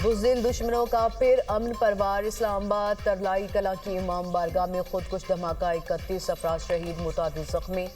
बुज़दिल दुश्मनों का फिर अमन परवार। इस्लामाबाद तरलाई कला की इमाम बारगाह में खुदकुश धमाका, 31 अफराद शहीद, मुतादिद जख्मी।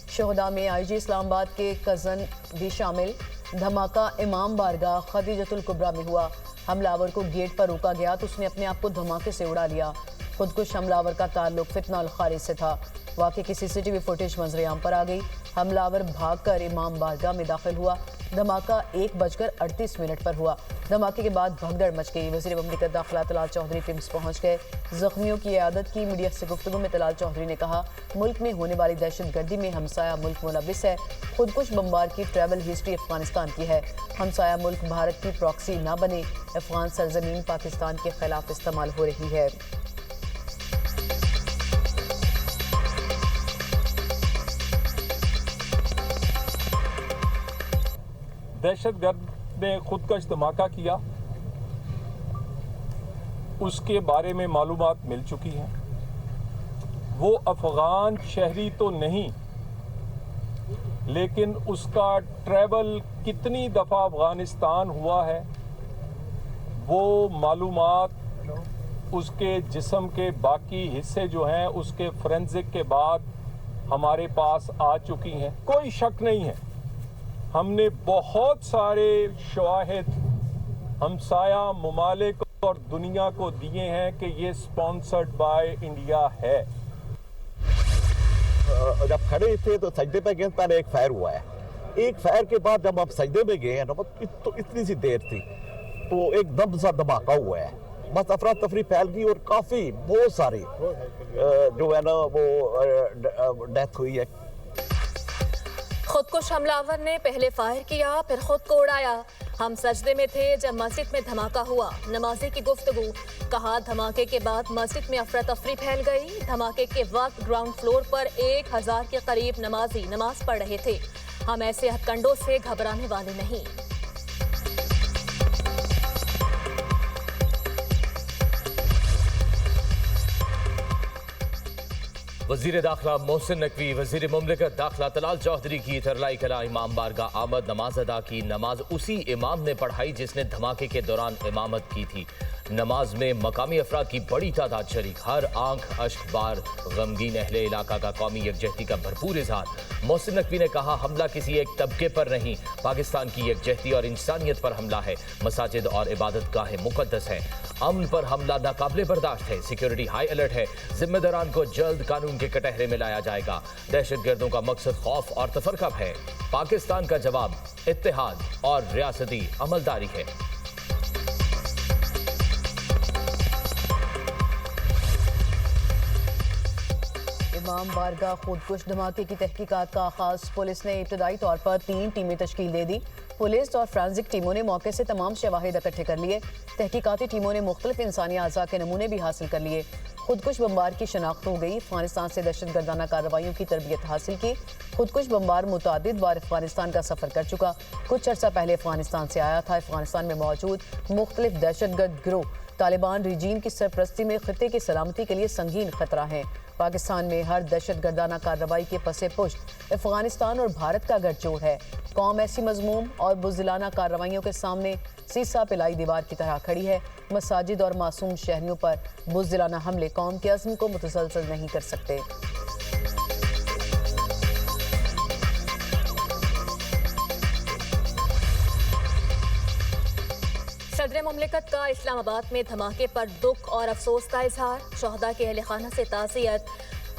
शहदा में IG इस्लामाबाद के कज़न भी शामिल। धमाका इमाम बारगाह खदीजतुल कुबरा में हुआ। हमलावर को गेट पर रोका गया तो उसने अपने आप को धमाके से उड़ा लिया। खुदकुश हमलावर का ताल्लुक फितना अल खारिज से था। वाक़े की CCTV फुटेज मंजरेआम पर आ गई। हमलावर भागकर इमाम बारगाह में दाखिल हुआ। धमाका 1:38 पर हुआ। धमाके के बाद भगदड़ मच गई। वज़ीर ममलिकत दाखिला तलाल चौधरी टिम्स पहुंच गए। जख्मियों की इयादत की। मीडिया से गुफ्तगू में तलाल चौधरी ने कहा, मुल्क में होने वाली दहशत गर्दी में हमसाया मुल्क मुलविस है। खुदकुश बमबार की ट्रैवल हिस्ट्री अफगानिस्तान की है। हमसाया मुल्क भारत की प्रॉक्सी ना बने। अफगान सरजमीन पाकिस्तान के खिलाफ इस्तेमाल हो रही है। दहशतगर्द ने खुदकश धमाका किया, उसके बारे में मालूमात मिल चुकी हैं। वो अफगान शहरी तो नहीं, लेकिन उसका ट्रैवल कितनी दफ़ा अफगानिस्तान हुआ है वो मालूमात उसके जिस्म के बाकी हिस्से जो हैं उसके फोरेंसिक के बाद हमारे पास आ चुकी हैं। कोई शक नहीं है, हमने बहुत सारे शवाहिद हमसाया ममालिक और दुनिया को दिए हैं कि ये स्पॉन्सर्ड बाय इंडिया है। जब खड़े थे तो सजदे पे गए, पहले एक फायर हुआ है। एक फायर के बाद जब आप सजदे में गए हैं ना, तो इतनी सी देर थी तो एकदम सा धमाका हुआ है। बस अफरा तफरी फैल गई और काफ़ी बहुत सारी जो है ना वो डेथ हुई है। खुदकुश हमलावर ने पहले फायर किया, फिर खुद को उड़ाया। हम सजदे में थे जब मस्जिद में धमाका हुआ। नमाजी की गुफ्तगू। कहा, धमाके के बाद मस्जिद में अफरा तफरी फैल गई। धमाके के वक्त ग्राउंड फ्लोर पर 1000 के करीब नमाजी नमाज पढ़ रहे थे। हम ऐसे हथकंडों से घबराने वाले नहीं। वजीर दाखिला मोहसिन नकवी, वजीर मुमलिकत दाखिला तलाल चौधरी की तरलाई कला इमाम बारगाह आमद, नमाज अदा की। नमाज उसी इमाम ने पढ़ाई जिसने धमाके के दौरान इमामत की थी। नमाज में मकामी अफराद की बड़ी तादाद शरीक। हर आंख अश्क बार गमगीन अहले इलाका का कौमी यकजहती का भरपूर इजहार। मोहसिन नकवी ने कहा, हमला किसी एक तबके पर नहीं, पाकिस्तान की यकजहती और इंसानियत पर हमला है। मसाजिद और इबादत गाहें मुकद्दस हैं। अमन पर हमला नाकाबिले बर्दाश्त है। सिक्योरिटी हाई अलर्ट है। जिम्मेदारान को जल्द कानून के कटहरे में लाया जाएगा। दहशत गर्दों का मकसद खौफ और तफरका है। पाकिस्तान का जवाब इत्तेहाद और रियासती अमलदारी है। इमाम बारगाह खुदकुश धमाके की तहकीकात का आगाज। पुलिस ने इब्तदाई तौर पर 3 टीमें तश्कील दे दी। पुलिस और फ्रांसिक टीमों ने मौके से तमाम शवाहिद इकट्ठे कर लिए। तहकीकाती टीमों ने मुख्तलिफ इंसानी अज़ा के नमूने भी हासिल कर लिए। खुदकुश बमबार की शनाख्त हो गई। अफगानिस्तान से दहशत गर्दाना कार्रवाइयों की तरबियत हासिल की। खुदकुश बमबार मुतादिद बार अफगानिस्तान का सफ़र कर चुका। कुछ अर्सा पहले अफगानिस्तान से आया था। अफगानिस्तान में मौजूद मुख्तलिफ दहशतगर्द गिरोह तालिबान रजीम की सरपरस्ती में खित्ते की सलामती के लिए संगीन खतरा है। पाकिस्तान में हर दहशत गर्दाना कार्रवाई के पसे पुष्ट अफगानिस्तान और भारत का गठजोड़ है। कौम ऐसी मजमूम और बुज़दिलाना कार्रवाइयों के सामने सीसा पिलाई दीवार की तरह खड़ी है। मसाजिद और मासूम शहरियों पर बुज़दिलाना हमले कौम के अज़्म को मुतसलसल नहीं कर सकते। सदर मुमलिकत का इस्लामाबाद में धमाके पर दुख और अफसोस का इजहार। शहदा के अहले खाना से ताज़ियत।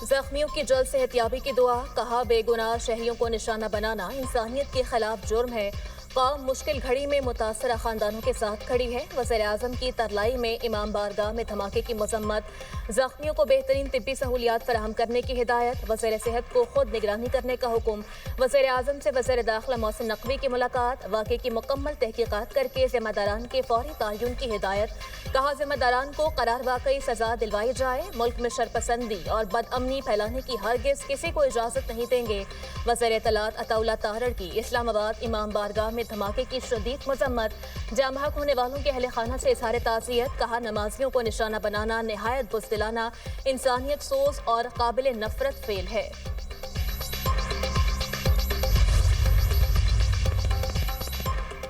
जख्मियों की जल्द सेहतियाबी की दुआ। कहा, बेगुनाह शहरियों को निशाना बनाना इंसानियत के खिलाफ जुर्म है। कौम मुश्किल घड़ी में मुतासरा खानदानों के साथ खड़ी है। वज़ीर आज़म की तरलाई में इमाम बारगाह में धमाके की मजम्मत। जख्मियों को बेहतरीन तिब्बी सहूलियात फराहम करने की हिदायत। वज़ीर सेहत को खुद निगरानी करने का हुक्म। वज़ीर आज़म से वज़ीर दाखिला मोहसिन नकवी की मुलाकात। वाक़े की मुकम्मल तहकीकात करके जिम्मेदारान के फौरी तायुन की हिदायत। कहा, जिम्मेदारान को करार वाकई सजा दिलवाई जाए। मुल्क में शरपसंदी और बदअमनी फैलाने की हरगिज़ किसी को इजाज़त नहीं देंगे। वज़ीर इत्तलात अताउल्लाह तारड़ की इस्लामाबाद इमाम बारगाह में धमाके की शदीद मजम्मत। जामहक होने वालों के अहले खाना से इज़हार ताज़ियत। कहा, नमाजियों को निशाना बनाना निहायत बुज़दिलाना, इंसानियत सोज और काबिल नफरत फेल है।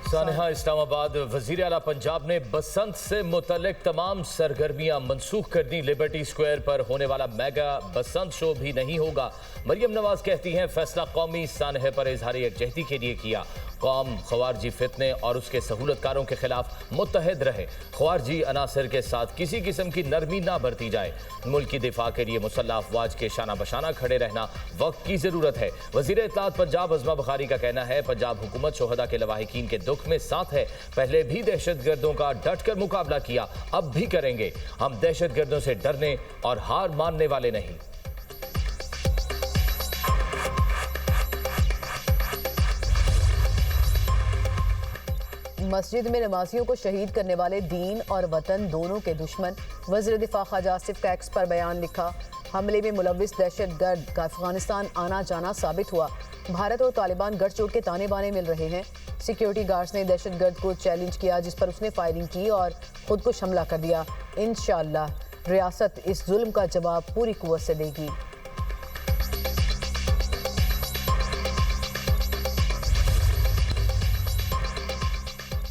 सानिहा इस्लामाबाद वजीर आला पंजाब ने बसंत से मुतल्लिक तमाम सरगर्मियां मनसूख कर दी। लिबर्टी स्क्वायर पर होने वाला मेगा बसंत शो भी नहीं होगा। मरियम नवाज कहती हैं फैसला कौमी सानहे पर इजहार यकजहती के लिए किया। कौम खवारजी फितने और उसके सहूलतकारों के खिलाफ मुत्तहिद रहे। खवारजी अनासर के साथ किसी किस्म की नरमी ना बरती जाए। मुल्क की दिफा के लिए मुसल्लह अफवाज के शाना बशाना खड़े रहना वक्त की जरूरत है। वजीर इत्तलात पंजाब अज़मा बुखारी का कहना है पंजाब हुकूमत शोहदा के लवाहिकीन के दुख में साथ है। पहले भी दहशत गर्दों का डट कर मुकाबला किया, अब भी करेंगे। हम दहशत गर्दों से डरने और हार मानने वाले नहीं। मस्जिद में नमाजियों को शहीद करने वाले दीन और वतन दोनों के दुश्मन। वज़ीर दिफा ख्वाजा आसिफ का एक्स पर बयान लिखा। हमले में मुलविस दहशत गर्द का अफगानिस्तान आना जाना साबित हुआ। भारत और तालिबान गठजोड़ के ताने बाने मिल रहे हैं। सिक्योरिटी गार्ड्स ने दहशत गर्द को चैलेंज किया जिस पर उसने फायरिंग की और खुद को हमला कर दिया। इंशाअल्लाह रियासत इस जुल्म का जवाब पूरी कुव्वत से देगी।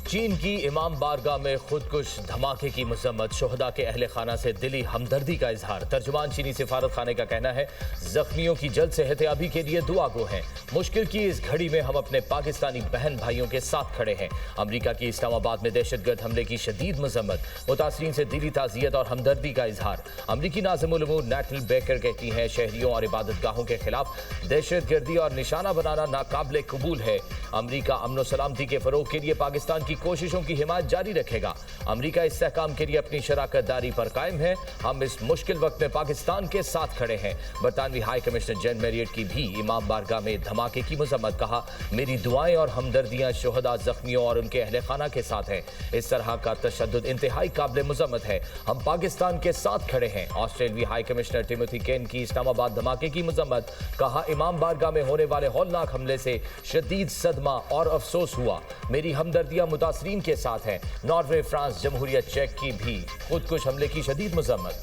चीन की इमाम बारगाह में खुदकुश धमाके की मजम्मत। शोहदा के अहले खाना से दिली हमदर्दी का इजहार। तर्जुमान चीनी सिफारत खाने का कहना है जख्मियों की जल्द सेहतियाबी के लिए दुआ गो हैं। मुश्किल की इस घड़ी में हम अपने पाकिस्तानी बहन भाइयों के साथ खड़े हैं। अमरीका की इस्लामाबाद में दहशतगर्द हमले की शदीद मजम्मत। मुतासरीन से दिली ताज़ियत और हमदर्दी का इजहार। अमरीकी नाज़िम उल उमूर नैटल बेकर कहती हैं शहरियों और इबादत गाहों के खिलाफ दहशतगर्दी और निशाना बनाना नाकाबिले कबूल है। अमरीका अमन सलामती के फरोग के लिए पाकिस्तान की कोशिशों की हिमायत जारी रखेगा। अमरीका इस सहकाम के लिए अपनी शराकत दारी पर कायम है। हम इस मुश्किल वक्त में पाकिस्तान के साथ खड़े हैं। बरतानवी हाई कमिश्नर जैन मैरियट की भी इमाम बारगाह में धमाके की मजम्मत। कहा मेरी दुआएं और हमदर्दियां शोहदा जख्मियों और उनके अहले खाना के साथ हैं। इस तरह का तशद्दुद इंतहाई काबिल मजम्मत है। हम पाकिस्तान के साथ खड़े हैं। ऑस्ट्रेलियाई हाई कमिश्नर टिमोथी केन की इस्लामाबाद धमाके की मजम्मत। कहा इमाम बारगाह में होने वाले हौलनाक हमले से शदीद सदमा और अफसोस हुआ। मेरी हमदर्दियां मुतासरीन के साथ हैं। नॉर्वे, फ्रांस, जमहूरियत चेक की भी खुदकुश हमले की शदीद मजम्मत।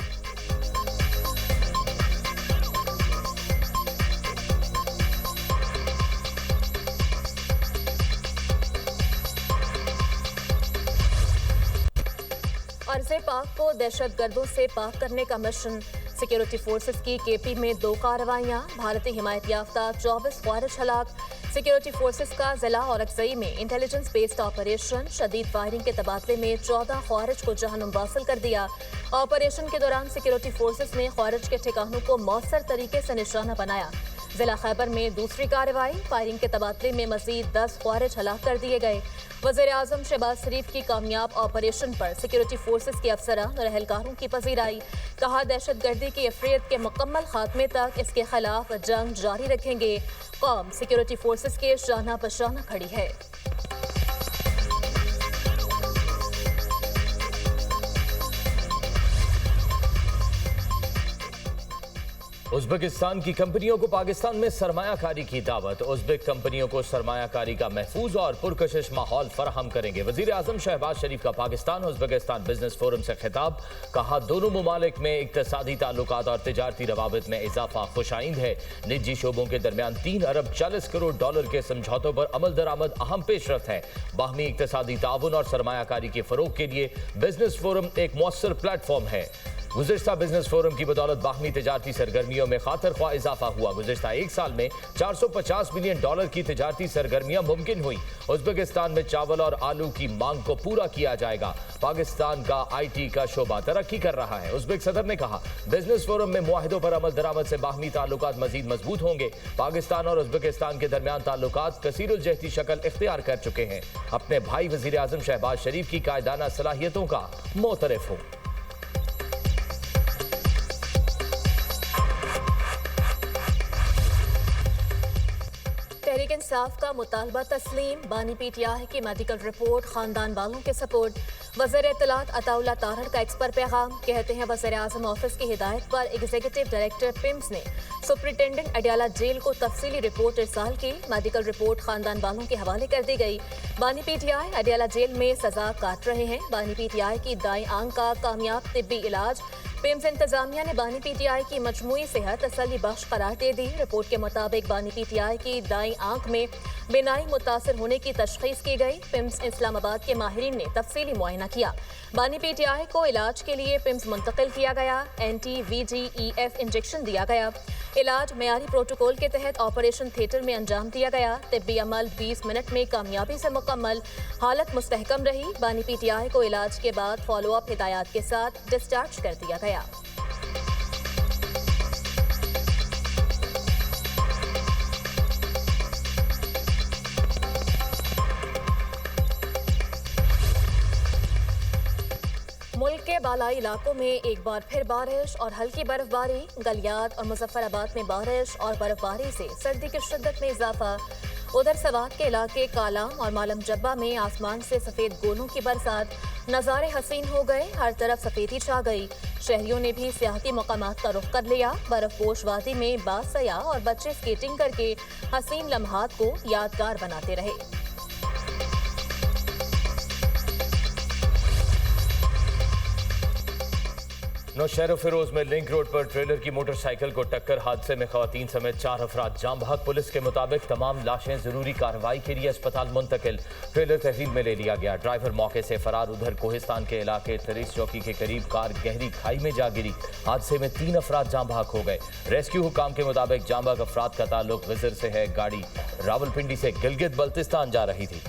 अर्ज़े पाक को दहशत गर्दों से पाक करने का मिशन। सिक्योरिटी फोर्सेस की केपी में 2 कार्रवाइयां। भारतीय हिमायत याफ्ता 24 ख्वारिज हलाक। सिक्योरिटी फोर्सेस का जिला और अक्सई में इंटेलिजेंस बेस्ड ऑपरेशन। शदीद फायरिंग के तबादले में 14 ख्वारिज को जहन्नुम वासिल कर दिया। ऑपरेशन के दौरान सिक्योरिटी फोर्सेस ने ख्वारिज के ठिकानों को मौसर तरीके से निशाना बनाया। जिला खैबर में दूसरी कार्रवाई। फायरिंग के तबादले में मजीद 10 ख्वारिज हलाक कर दिए गए। वज़ीर आज़म शहबाज शरीफ की कामयाब ऑपरेशन पर सिक्योरिटी फोर्सेस के अफसरान और एहलकारों की पजीराई। कहा दहशत गर्दी की अफरीत के मुकम्मल खात्मे तक इसके खिलाफ जंग जारी रखेंगे। कौम सिक्योरिटी फोर्सेस के शाना बशाना खड़ी है। उज़्बेकिस्तान की कंपनियों को पाकिस्तान में सरमायाकारी की दावत। उज़्बेक कंपनियों को सरमायाकारी का महफूज और पुरकशिश माहौल फराहम करेंगे। वज़ीर आज़म शहबाज शरीफ का पाकिस्तान उज़्बेकिस्तान बिजनेस फोरम से खिताब। कहा दोनों मुमालिक में इक्तसादी ताल्लुकात और तिजारती रवाबित में इजाफा खुशाइंद है। निजी शोबों के दरमियान 3 अरब 40 करोड़ डॉलर के समझौतों पर अमल दरामद अहम पेशरफ्त है। बाहमी इक्तसादी ताउन और सरमायाकारी के फरोग के लिए बिजनेस फोरम एक मौसर प्लेटफॉर्म है। गुज़िश्ता बिजनेस फोरम की बदौलत बाहमी तिजारती सरगर्मियों में खातर ख्वाह इजाफा हुआ। गुज़िश्ता 1 साल में 450 मिलियन डॉलर की तिजारती सरगर्मियां मुमकिन हुई। उज़्बेकिस्तान में चावल और आलू की मांग को पूरा किया जाएगा। पाकिस्तान का IT का शोबा तरक्की कर रहा है। उज़्बेक सदर ने कहा बिजनेस फोरम में मुआहिदों पर अमल दरामद से बाहमी ताल्लुकात मजीद मजबूत होंगे। पाकिस्तान और उज़्बेकिस्तान के दरमियान ताल्लुकात कसीरुल-जहती शक्ल इख्तियार कर चुके हैं। अपने भाई वज़ीर आज़म शहबाज शरीफ की कायदाना सलाहियतों का मोतरफ हो। तहरीक इंसाफ का मुतालबा तस्लीम। बानी PTI की मेडिकल रिपोर्ट खानदान वालों के सपोर्ट। वज़ीर इत्तलात अताउल्लाह तारड़ का एक्स पर पैगाम। कहते हैं वज़ीर आज़म ऑफिस की हिदायत पर एग्जीक्यूटिव डायरेक्टर पिम्स ने सुपरिटेंडेंट अडियाला जेल को तफसीली रिपोर्ट इरसाल की। मेडिकल रिपोर्ट खानदान वालों के हवाले कर दी गई। बानी PTI अडियाला जेल में सजा काट रहे हैं। बानी PTI की दाएं आंख का कामयाब तिब्बी इलाज। पिम्स इंतजामिया ने बानी PTI की मजमूई सेहत तसल्ली बख्श करार दे दी। रिपोर्ट के मुताबिक बानी PTI की दाईं आंख में बिनाई मुतासर होने की तशखीस की गई। पिम्स इस्लामाबाद के माहिरीन ने तफसीली मुआयना किया। बानी पीटीआई को इलाज के लिए पिम्स मुंतकिल किया गया। NT-VGEF इंजेक्शन दिया गया। इलाज मेयारी प्रोटोकॉल के तहत ऑपरेशन थिएटर में अंजाम दिया गया। तिब्बी अमल 20 मिनट में कामयाबी से मुकम्मल। हालत मुस्तहकम रही। बानी पीटीआई को इलाज के बाद फॉलोअप हिदायत के साथ डिस्चार्ज कर दिया गया। मुल्क के बालाई इलाकों में एक बार फिर बारिश और हल्की बर्फबारी। गलियात और मुजफ्फराबाद में बारिश और बर्फबारी से सर्दी की शिद्दत में इजाफा। उधर सवात के इलाके कालाम और मालम जब्बा में आसमान से सफ़ेद गोलों की बरसात। नज़ारे हसीन हो गए, हर तरफ सफ़ेदी छा गई। शहरियों ने भी सियाहती मकामात का रुख कर लिया। बर्फपोश वादी में बासयाह और बच्चे स्केटिंग करके हसीन लम्हात को यादगार बनाते रहे। नौशहर फिरोज में लिंक रोड पर ट्रेलर की मोटरसाइकिल को टक्कर। हादसे में खवातीन समेत 4 अफराद जाम बहक। पुलिस के मुताबिक तमाम लाशें जरूरी कार्रवाई के लिए अस्पताल मुंतकिल। ट्रेलर तहवील में ले लिया गया। ड्राइवर मौके से फरार। उधर कोहिस्तान के इलाके तरीस चौकी के करीब कार गहरी खाई में जा गिरी। हादसे में 3 अफराद जाम बहक हो गए। रेस्क्यू हुकाम के मुताबिक जाम बहक अफराद का ताल्लुक विजर से है। गाड़ी रावलपिंडी से गिलगित बल्तिस्तान जा रही थी।